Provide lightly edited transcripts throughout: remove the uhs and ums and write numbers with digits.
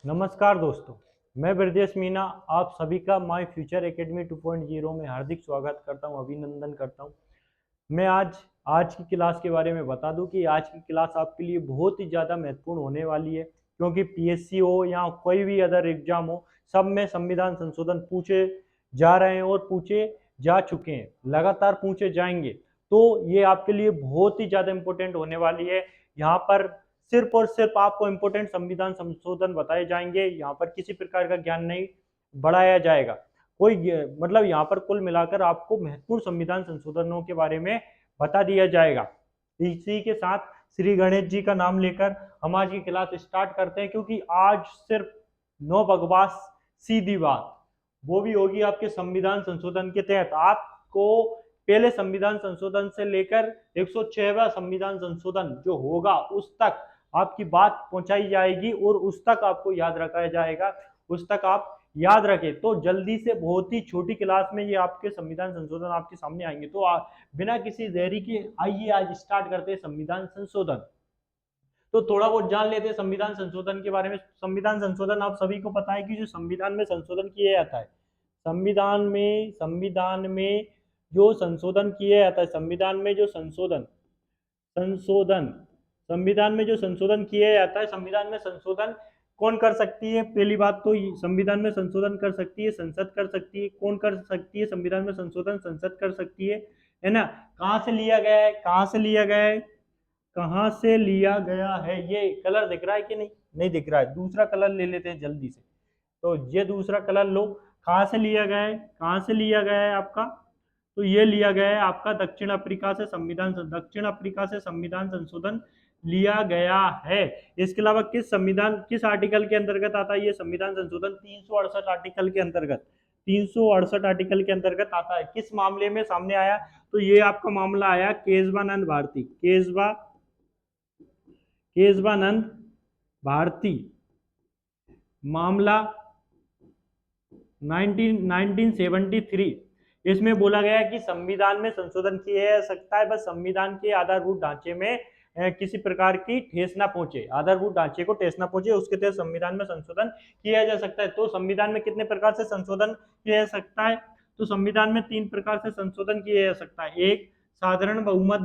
नमस्कार दोस्तों, मैं ब्रजेश मीना आप सभी का माय फ्यूचर एकेडमी 2.0 में हार्दिक स्वागत करता हूं, अभिनंदन करता हूं। मैं आज की क्लास के बारे में बता दूं कि आज की क्लास आपके लिए बहुत ही ज़्यादा महत्वपूर्ण होने वाली है, क्योंकि पीएससी हो या कोई भी अदर एग्जाम हो, सब में संविधान संशोधन पूछे जा रहे हैं और पूछे जा चुके हैं, लगातार पूछे जाएंगे। तो ये आपके लिए बहुत ही ज़्यादा इंपॉर्टेंट होने वाली है। यहाँ पर सिर्फ और सिर्फ आपको इंपॉर्टेंट संविधान संशोधन बताए जाएंगे, यहाँ पर किसी प्रकार का ज्ञान नहीं बढ़ाया जाएगा। कोई मतलब यहाँ पर कुल मिलाकर आपको महत्वपूर्ण संविधान संशोधनों के बारे में बता दिया जाएगा। इसी के साथ श्री गणेश जी का नाम लेकर हम आज की क्लास स्टार्ट करते हैं, क्योंकि आज सिर्फ नो बकवास सीधी बात वो भी होगी आपके संविधान संशोधन के तहत। आपको पहले संविधान संशोधन से लेकर 106वां संविधान संशोधन जो होगा उस तक आपकी बात पहुंचाई जाएगी और उस तक आपको याद रखा जाएगा, उस तक आप याद रखें। तो जल्दी से बहुत ही छोटी क्लास में ये आपके संविधान संशोधन आपके सामने आएंगे। तो बिना किसी देरी के आइए आज स्टार्ट करते हैं संविधान संशोधन। तो थोड़ा बहुत जान लेते हैं संविधान संशोधन के बारे में। संविधान संशोधन आप सभी को पता है कि जो संविधान में संशोधन किया जाता है, संविधान में जो संशोधन किया जाता है, संविधान में जो संशोधन किया जाता है, संविधान में संशोधन कौन कर सकती है? पहली बात तो संविधान में संशोधन कर सकती है संसद, कर सकती है। कौन कर सकती है संविधान में संशोधन? संसद कर सकती है ना। कहाँ से लिया गया है? कहाँ से लिया है? ये कलर दिख रहा है कि नहीं दिख रहा है? दूसरा कलर ले लेते हैं जल्दी से। तो ये दूसरा कलर लो। कहाँ से लिया गया है? आपका? तो ये लिया गया है आपका दक्षिण अफ्रीका से संविधान संशोधन लिया गया है। इसके अलावा किस आर्टिकल के अंतर्गत आता है ये संविधान संशोधन? 368 आर्टिकल के अंतर्गत, 368 आर्टिकल के अंतर्गत आता है। किस मामले में सामने आया? तो ये आपका मामला आया केशवानंद भारती मामला 1973। इसमें बोला गया है कि संविधान में संशोधन किया जा सकता है, बस संविधान के आधारभूत ढांचे में किसी प्रकार की ठेस ना पहुंचे, आधारभूत ढांचे को ठेस ना पहुंचे, उसके तहत संविधान में संशोधन किया जा सकता है। तो संविधान में कितने प्रकार से संशोधन किया जा सकता है? तो संविधान में 3 प्रकार से संशोधन किया जा सकता है। एक, साधारण बहुमत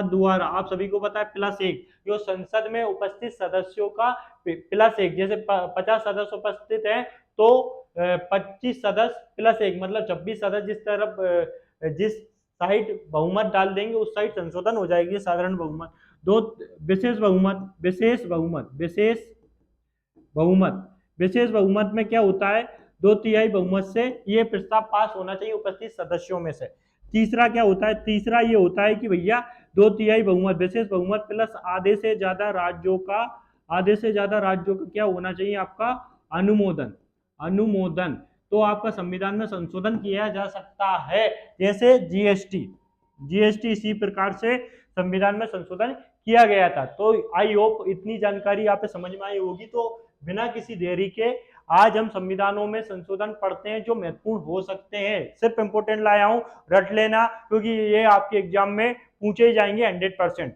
द्वारा, आप सभी को पता है, +1 जो संसद में उपस्थित सदस्यों का +1, जैसे 50 सदस्य उपस्थित हैं तो 25 सदस्य +1 मतलब 26 सदस्य जिस साइड बहुमत डाल देंगे उस साइड संशोधन हो जाएगी, साधारण बहुमत। 2, विशेष बहुमत में क्या होता है? 2/3 बहुमत से ये प्रस्ताव पास होना चाहिए उपस्थित सदस्यों में से। तीसरा क्या होता है? तीसरा ये होता है कि भैया 2/3 बहुमत, विशेष बहुमत प्लस आधे से ज्यादा राज्यों का क्या होना चाहिए? आपका अनुमोदन। तो आपका संविधान में संशोधन किया जा सकता है। जैसे जीएसटी इसी प्रकार से संविधान में संशोधन किया गया था। तो आई होप इतनी जानकारी आप समझ में आई होगी। तो बिना किसी देरी के आज हम संविधानों में संशोधन पढ़ते हैं जो महत्वपूर्ण हो सकते हैं। सिर्फ इंपोर्टेंट लाया हूं, रट लेना, क्योंकि ये आपके एग्जाम में पूछे ही जाएंगे 100%।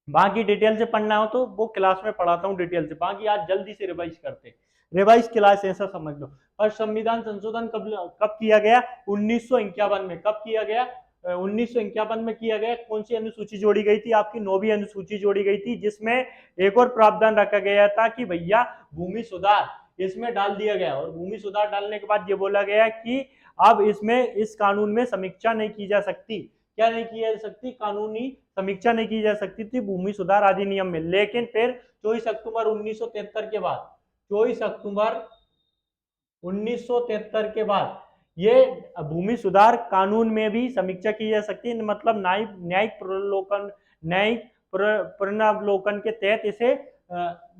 बाकी डिटेल से पढ़ना हो तो वो क्लास में पढ़ाता हूँ डिटेल से, बाकी आज जल्दी से रिवाइज करते हैं। रिवाइज क्लास ऐसा समझ लो। और संविधान संशोधन कब किया गया? 1951 में। कब किया गया? 1951 में किया गया। कौन सी अनुसूची जोड़ी गई थी? आपकी 9वीं अनुसूची जोड़ी गई थी, जिसमें एक और प्रावधान रखा गया था कि भैया भूमि सुधार इसमें डाल दिया गया। और भूमि सुधार डालने के बाद ये बोला गया कि अब इस कानून में समीक्षा नहीं की जा सकती। क्या नहीं की जा सकती? कानूनी समीक्षा नहीं की जा सकती थी भूमि सुधार अधिनियम में। लेकिन फिर 24 अक्टूबर 1973 के बाद, 24 अक्टूबर 1973 के बाद ये भूमि सुधार कानून में भी समीक्षा की जा सकती है। मतलब न्यायिक पुनरावलोकन के तहत इसे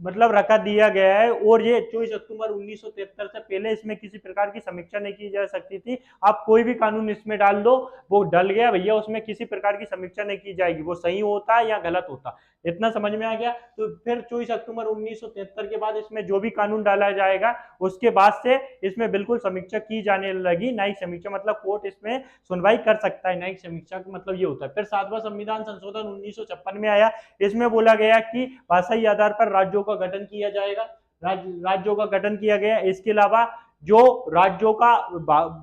मतलब रखा दिया गया है। और ये 24 अक्टूबर 1973 से पहले इसमें किसी प्रकार की समीक्षा नहीं की जा सकती थी। आप कोई भी कानून इसमें डाल दो, वो डल गया भैया, उसमें किसी प्रकार की समीक्षा नहीं की जाएगी, वो सही होता है या गलत होता। इतना समझ में आ गया? तो फिर 24 अक्टूबर 1973 के बाद इसमें जो भी कानून डाला जाएगा उसके बाद से इसमें बिल्कुल समीक्षा की जाने लगी। न्यायिक समीक्षा मतलब कोर्ट इसमें सुनवाई कर सकता है। न्यायिक समीक्षा का मतलब ये होता है। फिर 7वां संविधान संशोधन 1956 में आया। इसमें बोला गया कि भाषाई आधार पर राज्यों का गठन किया जाएगा, राज्यों का गठन किया गया। इसके अलावा जो राज्यों का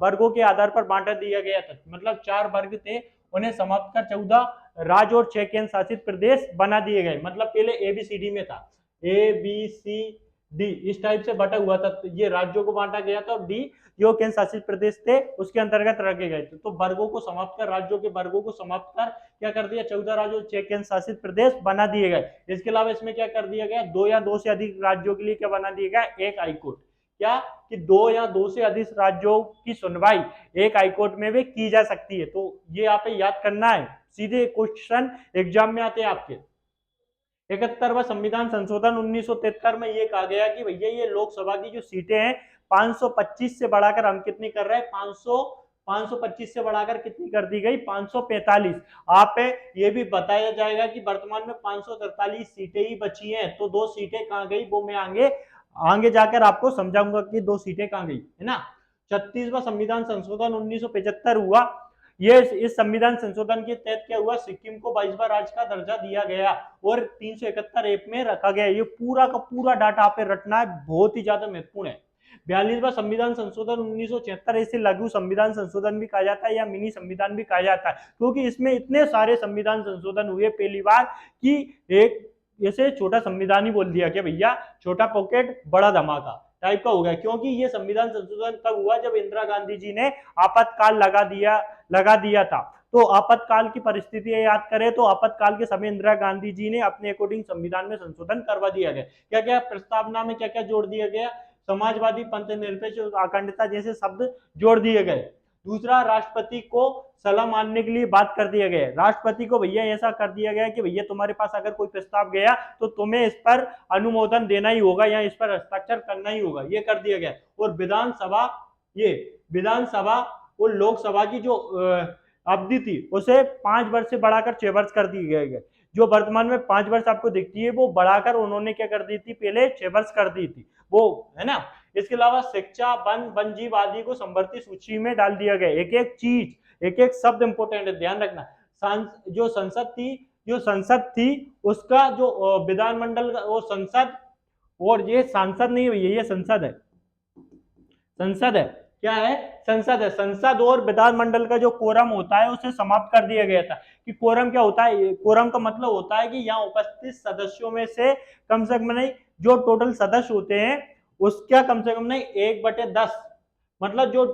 वर्गों के आधार पर बांटा दिया गया था, मतलब 4 वर्ग थे, उन्हें समाप्त कर 14 राज्य और 6 केंद्र शासित प्रदेश बना दिए गए। मतलब पहले ABCD में था, ABCD इस टाइप से बटा हुआ था, तो ये राज्यों को बांटा गया था, और डी जो केंद्र शासित प्रदेश थे उसके अंतर्गत रखे गए थे। तो वर्गों को समाप्त कर, राज्यों के वर्गों को समाप्त कर क्या कर दिया, 14 राज्यों और 6 केंद्र शासित प्रदेश बना दिए गए। इसके अलावा इसमें क्या कर दिया गया, 2 या 2 से अधिक राज्यों के लिए क्या बना दिया गया, एक हाईकोर्ट। क्या कि 2 या 2 से अधिक राज्यों की सुनवाई एक हाईकोर्ट में भी की जा सकती है। तो ये यहाँ पे याद करना है, सीधे क्वेश्चन एग्जाम में आते हैं आपके। 71वां संविधान संशोधन 1973 में ये कहा गया कि भैया ये लोकसभा की जो सीटें हैं 525 से बढ़ाकर हम कितनी कर रहे हैं, 525 से बढ़ाकर कितनी कर दी गई, 545। आप ये भी बताया जाएगा कि वर्तमान में 543 सीटें ही बची हैं, तो 2 सीटें कहां गई, वो मैं आगे जाकर आपको समझाऊंगा कि 2 सीटें कहां गई, है ना। 36वां संविधान संशोधन 1975 हुआ। ये इस संविधान संशोधन के तहत क्या हुआ, सिक्किम को 22वां राज्य का दर्जा दिया गया और 371 एप में रखा गया। ये पूरा का पूरा डाटा आप रटना है, बहुत ही ज्यादा महत्वपूर्ण है। 42वां संविधान संशोधन 1976, इसे लघु संविधान संशोधन भी कहा जाता है या मिनी संविधान भी कहा जाता है, क्योंकि इसमें इतने सारे संविधान संशोधन हुए पहली बार कि एक ऐसे छोटा संविधान ही बोल दिया कि भैया छोटा पॉकेट बड़ा धमाका टाइप का हो गया। क्योंकि ये संविधान संशोधन तब हुआ जब इंदिरा गांधी जी ने आपातकाल लगा दिया था। तो आपातकाल की परिस्थितियां याद करें तो आपातकाल के समय इंदिरा गांधी जी ने अपने अकॉर्डिंग संविधान में संशोधन करवा दिया गया। क्या क्या प्रस्तावना में क्या क्या जोड़ दिया गया, समाजवादी, पंथ निरपेक्ष, अखंडता जैसे शब्द जोड़ दिए गए। दूसरा, राष्ट्रपति को सलाह मानने के लिए बात कर दिया गया। राष्ट्रपति को भैया ऐसा कर दिया गया कि भैया तुम्हारे पास अगर कोई प्रस्ताव गया तो तुम्हें इस पर अनुमोदन देना ही होगा या इस पर हस्ताक्षर करना ही होगा, ये कर दिया गया। और विधानसभा और लोकसभा की जो अवधि थी उसे 5 वर्ष से बढ़ाकर 6 वर्ष कर दी गई। जो वर्तमान में 5 वर्ष आपको दिखती है वो बढ़ाकर उन्होंने क्या कर दी थी, पहले 6 वर्ष कर दी थी वो, है ना। इसके अलावा शिक्षा, वन जीव आदि को संवर्ती सूची में डाल दिया गया। एक एक चीज, एक एक शब्द इंपोर्टेंट है, ध्यान रखना। जो संसद थी उसका जो विधानमंडल का वो संसद, और ये सांसद नहीं है, ये संसद है, संसद है, क्या है, संसद है। संसद और विधानमंडल का जो कोरम होता है उसे समाप्त कर दिया गया था। कि कोरम क्या होता है, कोरम का मतलब होता है कि यहाँ उपस्थित सदस्यों में से कम से कम नहीं, जो टोटल सदस्य होते हैं उसका कम से कम नहीं 1/10, मतलब जो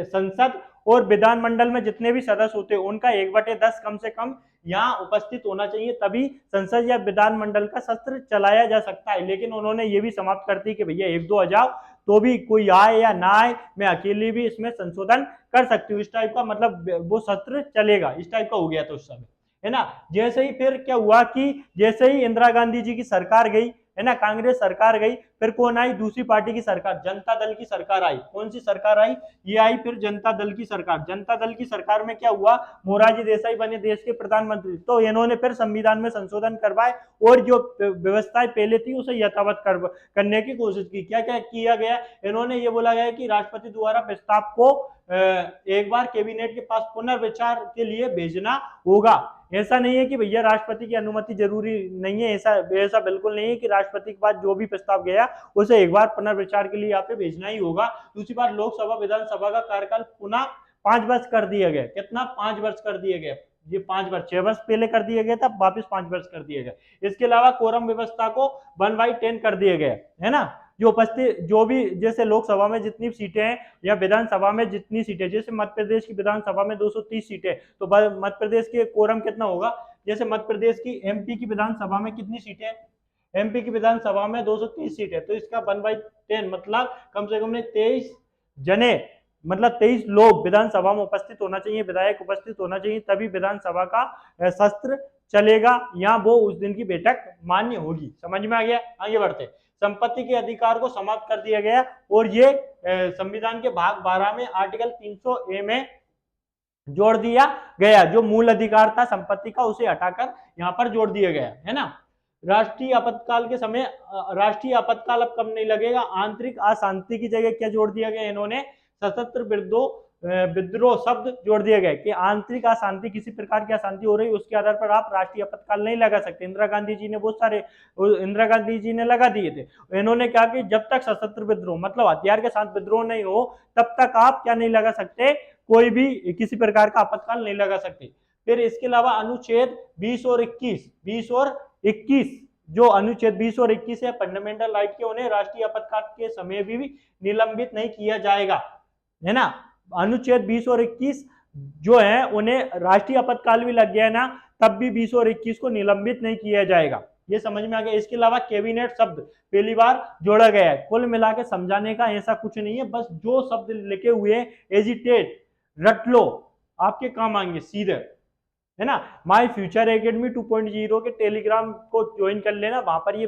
संसद और विधानमंडल में जितने भी सदस्य होते हैं उनका 1/10 कम से कम यहाँ उपस्थित होना चाहिए, तभी संसद या विधानमंडल का सत्र चलाया जा सकता है। लेकिन उन्होंने ये भी समाप्त कर दी कि भैया 1-2 आ जाओ तो भी कोई आए या ना आए, मैं अकेले भी इसमें संशोधन कर सकती हूँ, इस टाइप का, मतलब वो सत्र चलेगा, इस टाइप का हो गया था उस समय, है ना। जैसे ही फिर क्या हुआ कि जैसे ही इंदिरा गांधी जी की सरकार गई, है ना, कांग्रेस सरकार गई, फिर कौन आई, दूसरी पार्टी की सरकार, जनता दल की सरकार आई। कौन सी सरकार आई, ये आई फिर जनता दल की सरकार। जनता दल की सरकार में क्या हुआ, मोरारजी देसाई बने देश के प्रधानमंत्री। तो इन्होंने फिर संविधान में संशोधन करवाए और जो व्यवस्थाएं पहले थी उसे यथावत करने की कोशिश की। क्या क्या किया गया, इन्होंने ये बोला गया कि राष्ट्रपति द्वारा प्रस्ताव को एक बार कैबिनेट के पास पुनर्विचार के लिए भेजना होगा। ऐसा नहीं है कि भैया राष्ट्रपति की अनुमति जरूरी नहीं है, ऐसा बिल्कुल नहीं है कि राष्ट्रपति के पास जो भी प्रस्ताव गया उसे एक बार पुनर्विचार के लिए यहाँ पे भेजना ही होगा। दूसरी बार लोकसभा विधानसभा का कार्यकाल पुनः 5 वर्ष कर दिया गया। कितना, 5 वर्ष कर दिया गया। ये 5 वर्ष, 6 वर्ष पहले कर दिया गया था, वापिस 5 वर्ष कर दिया गया। इसके अलावा कोरम व्यवस्था को 1/10 कर दिया गया, है ना। जो उपस्थित, जो भी, जैसे लोकसभा में जितनी सीटें हैं या विधानसभा में जितनी सीटें, जैसे मध्य प्रदेश की विधानसभा में 230 सीटें, तो मध्य प्रदेश के कोरम कितना होगा, जैसे मध्य प्रदेश की MP की विधानसभा में कितनी सीटें, MP की विधानसभा में 230 सीटें, तो इसका 1/10 मतलब कम से कम 23 जने, मतलब 23 लोग विधानसभा में उपस्थित होना चाहिए, विधायक उपस्थित होना चाहिए, तभी विधानसभा का सत्र चलेगा या वो उस दिन की बैठक मान्य होगी। समझ में आ गया। आगे बढ़ते, संपत्ति के अधिकार को समाप्त कर दिया गया और ये संविधान के भाग 12 में आर्टिकल 300A में जोड़ दिया गया। जो मूल अधिकार था संपत्ति का उसे हटाकर यहाँ पर जोड़ दिया गया, है ना। राष्ट्रीय आपातकाल के समय, राष्ट्रीय आपातकाल अब कम नहीं लगेगा, आंतरिक अशांति की जगह क्या जोड़ दिया गया इन्होंने, सशस्त्र विरोधों विद्रोह शब्द जोड़ दिया गया कि आंतरिक अशांति, किसी प्रकार की अशांति हो रही है, उसके आधार पर आप राष्ट्रीय आपातकाल नहीं लगा सकते। इंदिरा गांधी जी ने बहुत सारे, इंदिरा गांधी जी ने लगा दिए थे। इन्होंने कहा कि जब तक सशस्त्र विद्रोह मतलब हथियार के साथ विद्रोह नहीं हो तब तक आप क्या नहीं लगा सकते, कोई भी किसी प्रकार का आपातकाल नहीं लगा सकते। फिर इसके अलावा अनुच्छेद 20 और 21 जो अनुच्छेद 20 और 21 है फंडामेंटल राइट के, उन्हें राष्ट्रीय आपातकाल के समय भी निलंबित नहीं किया जाएगा, है ना। अनुच्छेद 20 और 21 जो है उन्हें राष्ट्रीय आपातकाल भी लग गया है ना, तब भी 20 और 21 को निलंबित नहीं किया जाएगा। ये समझ में आ गया। इसके अलावा कैबिनेट शब्द पहली बार जोड़ा गया है। कुल मिला के समझाने का ऐसा कुछ नहीं है, बस जो शब्द लिखे हुए एजिटेट, रट लो, आपके काम आएंगे सीधे, है ना। माई फ्यूचर एकेडमी 2.0 के टेलीग्राम को ज्वाइन कर लेना, वहां पर ये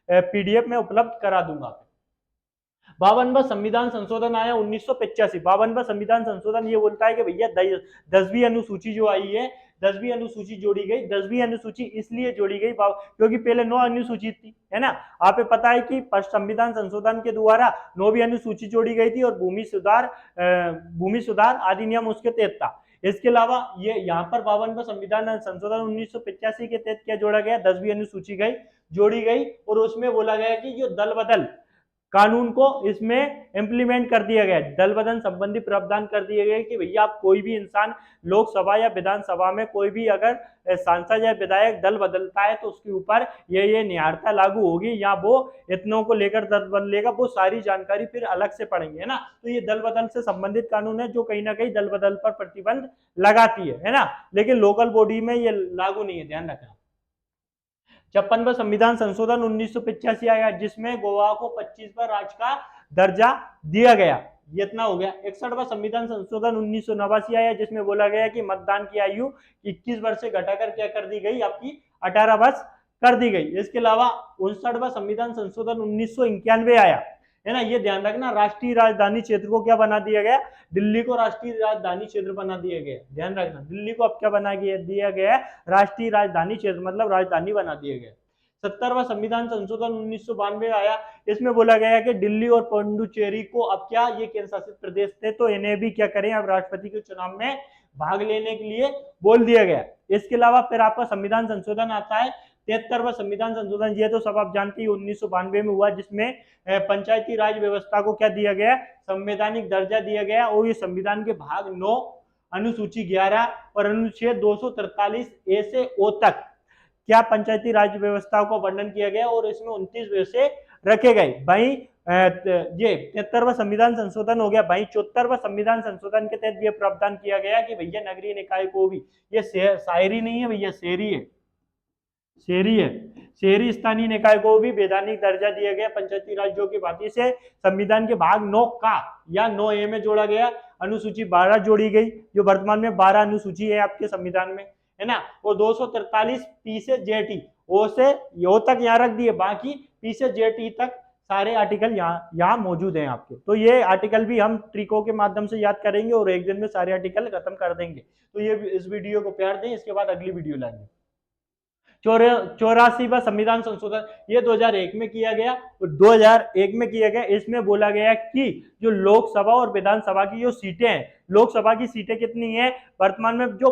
पीडीएफ में उपलब्ध करा दूंगा। 52वां संविधान संशोधन आया 1985। 52वां संविधान संशोधन ये बोलता है कि भैया 10वीं अनुसूची जो आई है, 10वीं अनुसूची जोड़ी गई। 10वीं अनुसूची इसलिए जोड़ी गई क्योंकि पहले 9 अनुसूची थी, है ना। आपको पता है कि संविधान संशोधन के द्वारा 9वीं अनुसूची जोड़ी गई थी और भूमि सुधार अधिनियम उसके तहत था। इसके अलावा ये यहाँ पर 52वां संविधान संशोधन 1985 के तहत क्या जोड़ा गया, 10वीं अनुसूची जोड़ी गई और उसमें बोला गया कि जो दल बदल कानून को इसमें इंप्लीमेंट कर दिया गया। दल बदल संबंधी प्रावधान कर दिए गए कि भैया आप कोई भी इंसान लोकसभा या विधानसभा में कोई भी अगर सांसद या विधायक दल बदलता है तो उसके ऊपर ये निहारता लागू होगी, या वो इतनों को लेकर दल बदलेगा, वो सारी जानकारी फिर अलग से पढ़ेंगे, है ना। तो ये दल बदल से संबंधित कानून है जो कहीं ना कहीं दल बदल पर प्रतिबंध लगाती है ना, लेकिन लोकल बॉडी में ये लागू नहीं है, ध्यान रखना। 56वां संविधान संशोधन 1985 आया जिसमें गोवा को 25वां राज्य का दर्जा दिया गया। ये इतना हो गया। 61वां संविधान संशोधन 1989 आया जिसमें बोला गया कि मतदान की आयु 21 वर्ष से घटाकर क्या कर दी गई, आपकी 18 वर्ष कर दी गई। इसके अलावा 59वां संविधान संशोधन 1991 आया, है ना। ये ध्यान रखना, राष्ट्रीय राजधानी क्षेत्र को क्या बना दिया गया, दिल्ली को राष्ट्रीय राजधानी क्षेत्र बना दिया गया। ध्यान रखना, दिल्ली को अब क्या बना दिया गया, राष्ट्रीय राजधानी क्षेत्र मतलब राजधानी बना दिया गया। 70वां संविधान संशोधन 1992 आया, इसमें बोला गया कि दिल्ली और पुडुचेरी को अब क्या, ये केंद्र शासित प्रदेश थे तो इन्हें भी क्या करें, अब राष्ट्रपति के चुनाव में भाग लेने के लिए बोल दिया गया। इसके अलावा फिर आपका संविधान संशोधन आता है 73वां संविधान संशोधन, ये तो सब आप जानते ही 1992 में हुआ, जिसमें पंचायती राज व्यवस्था को क्या दिया गया, संवैधानिक दर्जा दिया गया। और ये संविधान के भाग 9 अनुसूची 11 और अनुच्छेद 243 ए से ओ तक क्या पंचायती राज व्यवस्था को वर्णन किया गया और इसमें 29 वैसे रखे गए। भाई ये 73वां संविधान संशोधन हो गया। भाई 74वां संविधान संशोधन के तहत यह प्रावधान किया गया कि भैया नगरीय निकाय को भी, ये शायरी नहीं है भैया, शेरी है, शेरी है, शहरी स्थानीय निकाय को भी वैधानिक दर्जा दिया गया पंचायती राज्यों की भांति से। संविधान के भाग 9 का या 9 ए में जोड़ा गया। अनुसूची 12 जोड़ी गई, जो वर्तमान में 12 अनुसूची है आपके संविधान में, है ना। और 243 पी से जेटी, ओ से यो तक यहाँ रख दिए, बाकी पी से जेटी तक सारे आर्टिकल यहाँ मौजूद हैं आपके। तो ये आर्टिकल भी हम ट्रिकों के माध्यम से याद करेंगे और एक दिन में सारे आर्टिकल खत्म कर देंगे। तो ये इस वीडियो को प्यार दें, इसके बाद अगली वीडियो लाएंगे। 84वां संविधान संशोधन ये 2001 में किया गया, और 2001 में किया गया। इसमें बोला गया कि जो लोकसभा और विधानसभा की जो सीटें हैं, लोकसभा की सीटें कितनी है वर्तमान में, जो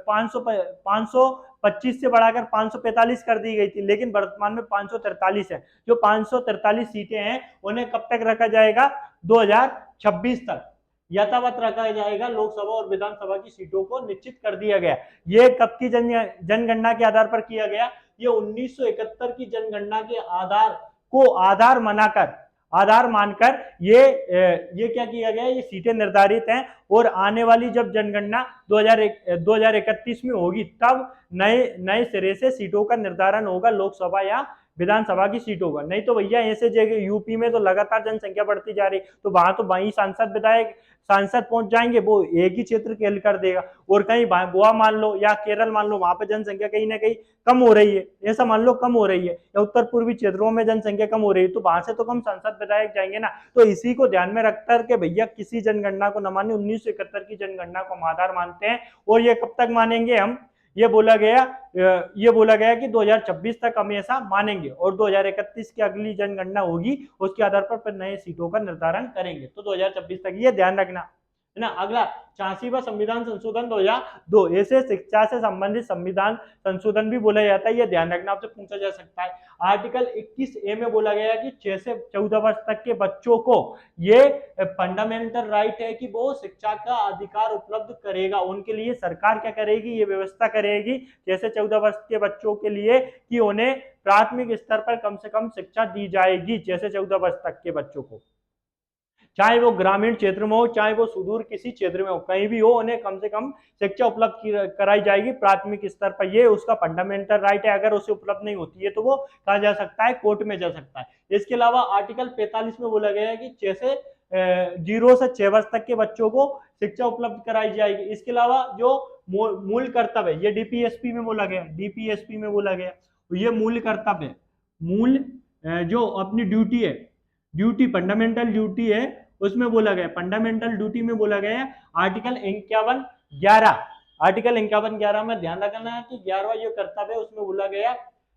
525 से बढ़ाकर 545 कर दी गई थी, लेकिन वर्तमान में 543 है। जो 543 सीटें हैं उन्हें कब तक रखा जाएगा, 2026 तक यथावत रखा जाएगा। लोकसभा और विधानसभा की सीटों को निश्चित कर दिया गया। ये कब की जनगणना के आधार पर किया गया, ये 1971 की जनगणना के आधार मानकर ये क्या किया गया, ये सीटें निर्धारित हैं। और आने वाली जब जनगणना 2031 में होगी तब नए सिरे से सीटों का निर्धारण होगा, लोकसभा या विधानसभा की सीटों का। नहीं तो भैया ऐसे जगह यूपी में तो लगातार जनसंख्या बढ़ती जा रही, तो वहां तो वहीं सांसद पहुंच जाएंगे, वो एक ही क्षेत्र खेल कर देगा। और कहीं गोवा मान लो या केरल मान लो, वहां पर जनसंख्या कहीं ना कहीं कम हो रही है, ऐसा मान लो कम हो रही है, या उत्तर पूर्वी क्षेत्रों में जनसंख्या कम हो रही है, तो वहां से तो कम सांसद विधायक जाएंगे ना। तो इसी को ध्यान में रखकर के भैया किसी जनगणना को न माने, 1971 की जनगणना को हम आधार मानते हैं। और ये कब तक मानेंगे हम, ये बोला गया कि 2026 तक हम ऐसा मानेंगे, और 2031 की अगली जनगणना होगी, उसके आधार पर नए सीटों का निर्धारण करेंगे। तो 2026 तक ये ध्यान रखना। है ना। अगला 86वां संविधान संशोधन 2002, ऐसे शिक्षा से संबंधित संविधान संशोधन भी बोला जाता है, ये ध्यान रखना, आपसे पूछा जा सकता है। आर्टिकल 21A में बोला गया कि 6 से 14 वर्ष तक के बच्चों को ये फंडामेंटल राइट है कि वो शिक्षा का अधिकार उपलब्ध करेगा, उनके लिए सरकार क्या करेगी, ये व्यवस्था करेगी 6 से 14 वर्ष के बच्चों के लिए कि उन्हें प्राथमिक स्तर पर कम से कम शिक्षा दी जाएगी 6 से 14 वर्ष तक के बच्चों को, चाहे वो ग्रामीण क्षेत्र में हो चाहे वो सुदूर किसी क्षेत्र में हो, कहीं भी हो, उन्हें कम से कम शिक्षा उपलब्ध कराई जाएगी प्राथमिक स्तर पर, ये उसका फंडामेंटल राइट है। अगर उसे उपलब्ध नहीं होती है तो वो कहा जा सकता है, कोर्ट में जा सकता है। इसके अलावा आर्टिकल 45 में बोला गया है कि 0 से 6 वर्ष तक के बच्चों को शिक्षा उपलब्ध कराई जाएगी। इसके अलावा जो मूल कर्तव्य है, ये डीपीएसपी में बोला गया, डीपीएसपी में बोला गया, ये मूल कर्तव्य, मूल जो अपनी ड्यूटी है, ड्यूटी फंडामेंटल ड्यूटी है, उसमें बोला गया, फंडामेंटल ड्यूटी में बोला गया है आर्टिकल 51(11), आर्टिकल 51(11) में ध्यान रखना है कि 11वां जो कर्तव्य है उसमें बोला गया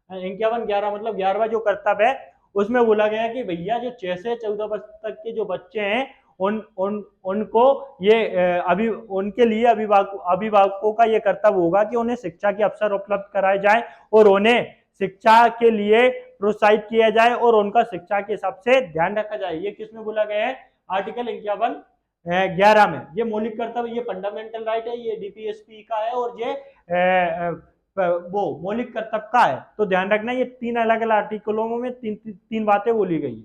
51(11) मतलब 11वां जो कर्तव्य है उसमें बोला गया कि भैया जो 6 से 14 वर्ष तक के जो बच्चे हैं उनको ये अभी उनके लिए अभिभावकों का ये कर्तव्य होगा कि उन्हें शिक्षा के अवसर उपलब्ध कराए जाए और उन्हें शिक्षा के लिए प्रोत्साहित किया जाए और उनका शिक्षा के हिसाब से ध्यान रखा जाए। ये किसमें बोला गया है, आर्टिकल 51(11) में। ये मौलिक कर्तव्य, ये फंडामेंटल राइट है, ये डीपीएसपी का है और ये वो मौलिक कर्तव्य का है। तो ध्यान रखना, ये 3 अलग अलग आर्टिकलों में तीन बातें बोली गई है।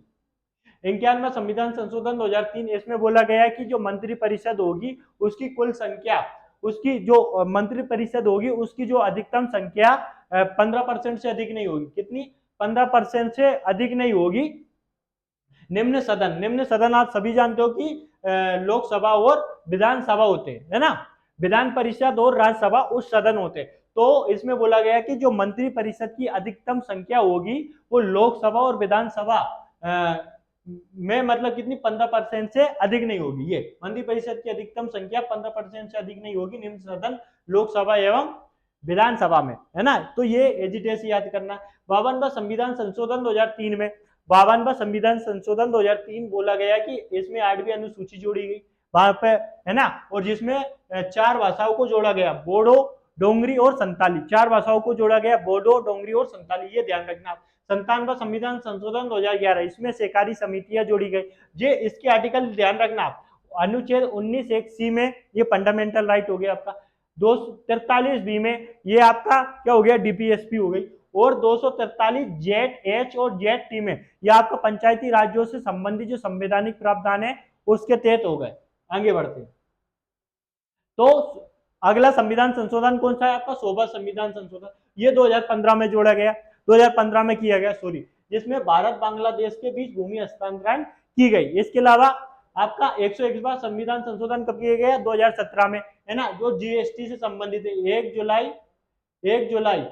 51वां संविधान संशोधन 2003, इसमें बोला गया है कि जो मंत्री परिषद होगी उसकी कुल संख्या, उसकी जो मंत्री परिषद होगी उसकी जो अधिकतम संख्या 15% से अधिक नहीं होगी। कितनी? 15% से अधिक नहीं होगी। निम्न सदन, निम्न सदन आप सभी जानते हो कि लोकसभा और विधानसभा होते हैं, है ना। विधान परिषद और राज्यसभा उस सदन होते हैं। तो इसमें बोला गया कि जो मंत्री परिषद की अधिकतम संख्या होगी वो लोकसभा और विधानसभा में मतलब कितनी, 15% से अधिक नहीं होगी। ये मंत्री परिषद की अधिकतम संख्या 15% से अधिक नहीं होगी निम्न सदन लोकसभा एवं विधानसभा में, है ना। तो ये एजिटेस याद करना। 52वां संविधान संशोधन 2003 में, 52वां संविधान संशोधन 2003 बोला गया कि इसमें 8वीं अनुसूची जोड़ी गई वहां पे, है ना, और जिसमें 4 भाषाओं को जोड़ा गया, बोडो, डोंगरी और संताली। 4 भाषाओं को जोड़ा गया, बोडो, डोंगरी और संताली, ये ध्यान रखना। 57वां संविधान संशोधन 2011, इसमें सहकारी समितियां जोड़ी गई। ये इसके आर्टिकल ध्यान रखना, अनुच्छेद 19(1)(c) में ये फंडामेंटल राइट हो गया आपका। 243(b) में ये आपका क्या हो गया, डीपीएसपी हो गई। और 243(z)(h) और (z)(t) में ये आपका पंचायती राज्यों से संबंधित जो संवैधानिक प्रावधान है उसके तहत हो गए। आगे बढ़ते हैं। तो अगला संविधान संशोधन कौन सा है आपका, 100वां संविधान संशोधन। ये 2015 में जोड़ा गया, 2015 में किया गया, सॉरी, जिसमें भारत बांग्लादेश के बीच भूमि हस्तांतरण की गई। इसके अलावा आपका 101वां संविधान संशोधन कब किया गया, 2017 में, है ना, जो जीएसटी से संबंधित है। 1 जुलाई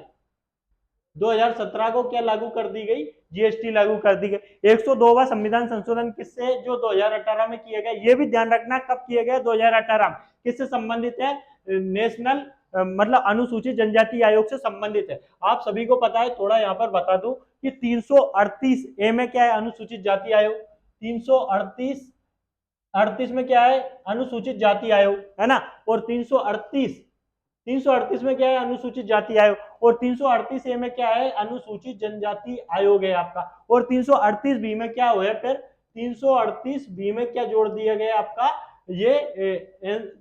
2017 को क्या लागू कर दी गई, जीएसटी लागू कर दी गई। 102वां संविधान संशोधन किससे, जो 2018 में किया गया। ये भी ध्यान रखना कब किया गया, 2018 में। किससे संबंधित है, नेशनल मतलब अनुसूचित जनजाति आयोग से संबंधित है। आप सभी को पता है, थोड़ा यहाँ पर बता दूं कि 338(a) में क्या है, अनुसूचित जाति आयोग। 338 में क्या है, अनुसूचित जाति आयोग, है ना। और 338 में क्या है, अनुसूचित जाति आयोग। और 338(a) में क्या है, अनुसूचित जनजाति आयोग है आपका। और 338(b) में क्या हुआ, फिर 338(b) में क्या जोड़ दिया गया आपका, ये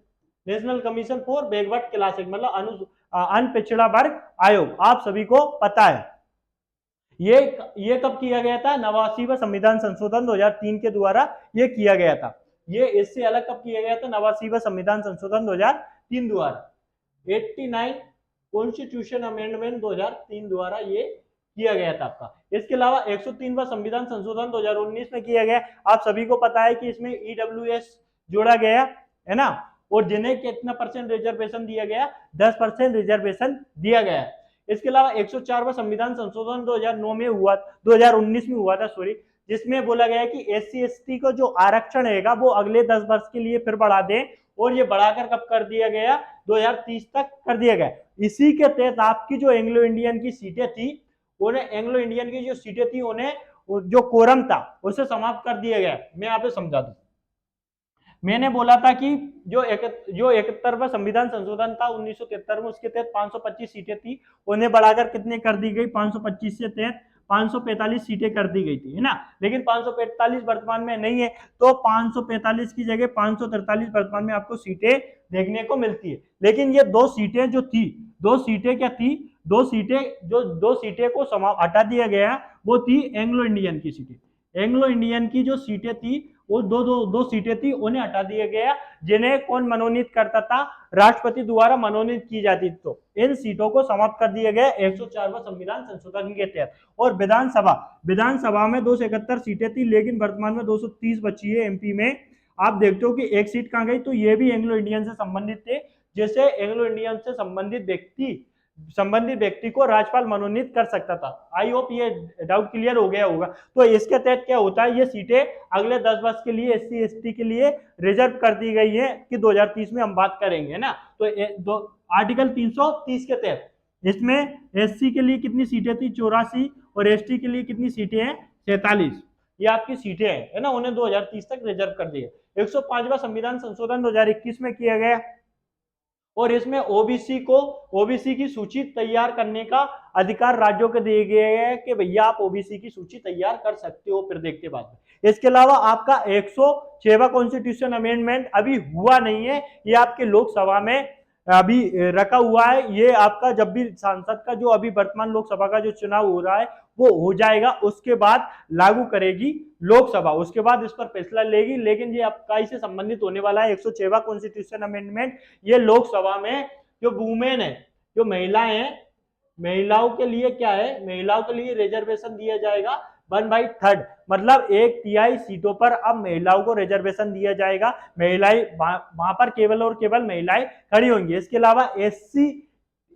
national commission for backward classes, मतलब अनपिछड़ा वर्ग आयोग, आप सभी को पता है। ये कब किया गया था, 89वां संविधान संशोधन 2003 के द्वारा ये किया गया था। ये इससे अलग कब किया गया था, 89वां संविधान संशोधन 2003 द्वारा, 89 कॉन्स्टिट्यूशन अमेंडमेंट 2003 द्वारा ये किया गया था आपका। इसके अलावा 103वां संविधान संशोधन 2019 में किया गया। आप सभी को पता है कि इसमें ईडब्ल्यूएस जोड़ा गया, है ना, और जिन्हें कितना परसेंट रिजर्वेशन दिया गया, 10% रिजर्वेशन दिया गया। इसके अलावा 104वां संविधान संशोधन 2019 में हुआ था, सॉरी, जिसमें बोला गया कि एससी एसटी को जो आरक्षण है वो अगले 10 वर्ष के लिए फिर बढ़ा दें, और ये बढ़ाकर कब कर दिया गया, 2030 तक कर दिया गया। इसी के तहत आपकी जो एंग्लो इंडियन की सीटें थी, उन्हें एंग्लो इंडियन की जो सीटें थी उन्हें जो कोरम था उसे समाप्त कर दिया गया। मैं यहाँ पे समझा दूं, मैंने बोला था कि जो 71वां संविधान संशोधन था 1973 में, उसके तहत 525 सीटें थी, उन्हें बढ़ाकर कितने कर दी गई, 525 से तहत 545 सीटें कर दी गई थी, है ना। लेकिन 545 वर्तमान में नहीं है, तो 545 की जगह 543 वर्तमान में आपको सीटें देखने को मिलती है। लेकिन ये दो सीटें जो थी, दो सीटें क्या थी, दो सीटें को हटा दिया गया, वो थी एंग्लो इंडियन की सीटें। एंग्लो इंडियन की जो सीटें थी, वो दो सीटें थी, उन्हें हटा दिया गया, जिन्हें कौन मनोनीत करता था, राष्ट्रपति द्वारा मनोनीत की जाती। तो इन सीटों को समाप्त कर दिया गया 104वां संविधान संशोधन के तहत। और विधानसभा में 271 सीटें थी, लेकिन वर्तमान में 230 बची है एमपी में। आप देखते हो कि एक सीट कहां गई, तो ये भी एंग्लो इंडियन से संबंधित थे। जैसे एंग्लो इंडियन से संबंधित व्यक्ति को राज्यपाल मनोनीत कर सकता था। आई होप ये डाउट क्लियर हो गया होगा। तो इसके तहत क्या होता है, ये सीटें अगले 10 वर्ष के लिए एससी एसटी के लिए रिजर्व कर दी गई है कि 2030 में हम बात करेंगे ना। तो आर्टिकल 330 के तहत इसमें एससी के लिए कितनी सीटें थी, 84, और एसटी के लिए कितनी सीटें हैं, 47। ये आपकी सीटें हैं, है ना, उन्हें 2030 तक रिजर्व कर दिए। 105वां संविधान संशोधन 2021 में किया गया, और इसमें ओबीसी की सूची तैयार करने का अधिकार राज्यों को दिए गए हैं कि भैया आप ओबीसी की सूची तैयार कर सकते हो फिर देखते बाद में। इसके अलावा आपका 106वां कॉन्स्टिट्यूशन अमेंडमेंट अभी हुआ नहीं है, ये आपके लोकसभा में अभी रखा हुआ है। ये आपका जब भी सांसद का जो अभी वर्तमान लोकसभा का जो चुनाव हो रहा है वो हो जाएगा, उसके बाद लागू करेगी लोकसभा, उसके बाद इस पर फैसला लेगी। लेकिन ये आपका से संबंधित होने वाला है 106वां कॉन्स्टिट्यूशन अमेंडमेंट। ये लोकसभा में जो वुमेन है, जो महिलाएं हैं, महिलाओं के लिए क्या है, महिलाओं के लिए रिजर्वेशन दिया जाएगा 1/3, मतलब 1/3 सीटों पर अब महिलाओं को रिजर्वेशन दिया जाएगा। महिलाएं वहां पर केवल और केवल महिलाएं खड़ी होंगी। इसके अलावा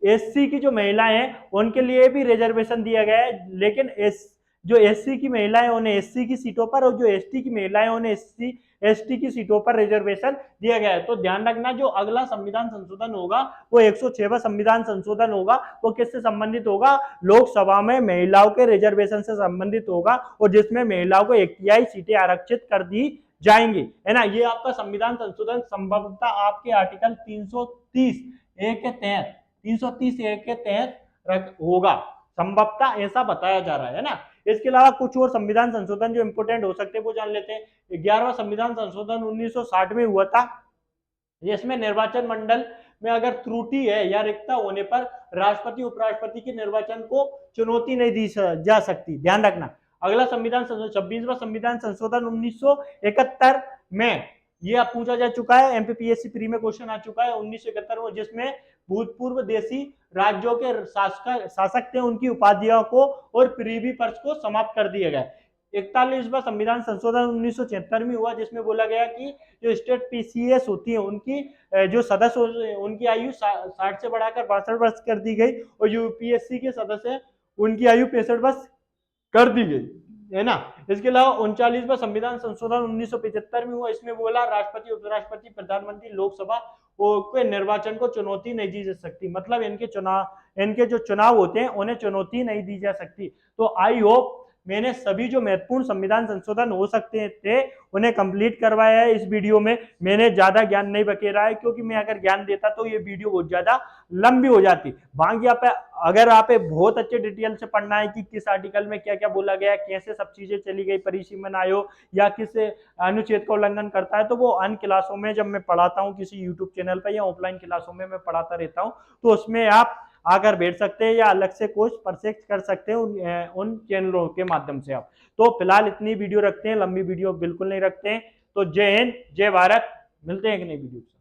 एससी की जो महिलाएं हैं उनके लिए भी रिजर्वेशन दिया गया है, लेकिन जो एससी की महिलाएं उन्हें एससी की सीटों पर, और जो एसटी की महिलाएं उन्हें एसटी की सीटों पर रिजर्वेशन दिया गया है। तो ध्यान रखना, जो अगला संविधान संशोधन होगा वो 106वां संविधान संशोधन होगा। वो किससे संबंधित होगा, लोकसभा में महिलाओं के रिजर्वेशन से संबंधित होगा, और जिसमें महिलाओं को 1/3 सीटें आरक्षित कर दी जाएंगी, है ना। ये आपका संविधान संशोधन संभवतः आपके आर्टिकल 330 ए के तहत 330 ए के तहत होगा, संभवतः ऐसा बताया जा रहा है ना। इसके अलावा कुछ और संविधान संशोधन जो इंपोर्टेंट हो सकते हैं वो जान लेते हैं। 11वां संविधान संशोधन 1960 में हुआ था, जिसमें निर्वाचन मंडल में अगर त्रुटि है या रिक्तता होने पर राष्ट्रपति उपराष्ट्रपति के निर्वाचन को चुनौती नहीं दी जा सकती, ध्यान रखना। अगला संविधान 26वां संविधान संशोधन 1971 में यह पूछा जा चुका है, एमपीपीएससी प्री में क्वेश्चन आ चुका है 1971 में, जिसमें भूतपूर्व देशी राज्यों के शासक थे उनकी उपाधियों को और प्रीवी पर्स को समाप्त कर दिया गया। 41वां संविधान संशोधन 1976 में हुआ, जिसमें बोला गया कि जो स्टेट पीसीएस होती है उनकी जो सदस्य उनकी आयु 60 से बढ़ाकर 62 वर्ष कर दी गई, और यूपीएससी के सदस्य उनकी आयु 65 वर्ष कर दी गई, है ना। इसके अलावा 39वां संविधान संशोधन 1975 में हुआ, इसमें बोला राष्ट्रपति उपराष्ट्रपति प्रधानमंत्री लोकसभा के निर्वाचन को चुनौती नहीं दी जा सकती, मतलब इनके जो चुनाव होते हैं उन्हें चुनौती नहीं दी जा सकती। तो आई होप मैंने सभी जो महत्वपूर्ण संविधान संशोधन हो सकते थे उन्हें कंप्लीट करवाया है। इस वीडियो में मैंने ज्यादा ज्ञान नहीं बखेरा है, क्योंकि मैं अगर ज्ञान देता तो ये वीडियो बहुत ज्यादा लंबी हो जाती। बाकी अगर आप बहुत अच्छे डिटेल से पढ़ना है कि किस आर्टिकल में क्या क्या बोला गया, कैसे सब चीजें चली गई, परिसीमन आयोग या किस अनुच्छेद का उल्लंघन करता है, तो वो अन्य क्लासों में जब मैं पढ़ाता हूँ किसी यूट्यूब चैनल पर या ऑफलाइन क्लासों में मैं पढ़ाता रहता हूँ, तो उसमें आप आकर बैठ सकते हैं या अलग से कोर्स परचेज कर सकते हैं उन चैनलों के माध्यम से आप। तो फिलहाल इतनी वीडियो रखते हैं, लंबी वीडियो बिल्कुल नहीं रखते हैं। तो जय हिंद, जय भारत, मिलते हैं एक नई वीडियो से।